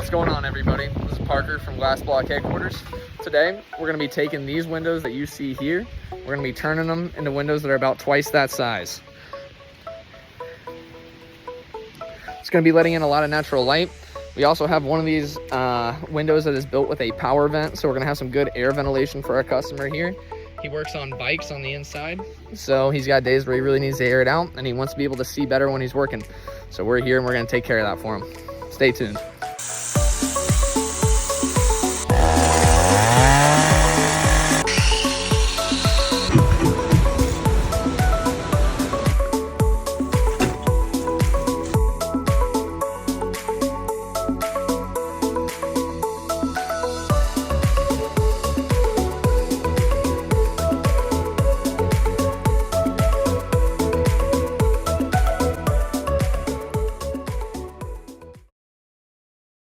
What's going on, everybody? This is Parker from Glass Block Headquarters. Today, we're gonna be taking these windows that you see here. We're gonna be turning them into windows that are about twice that size. It's gonna be letting in a lot of natural light. We also have one of these windows that is built with a power vent, so we're gonna have some good air ventilation for our customer here. He works on bikes on the inside, so he's got days where he really needs to air it out, and he wants to be able to see better when he's working. So we're here and we're gonna take care of that for him. Stay tuned.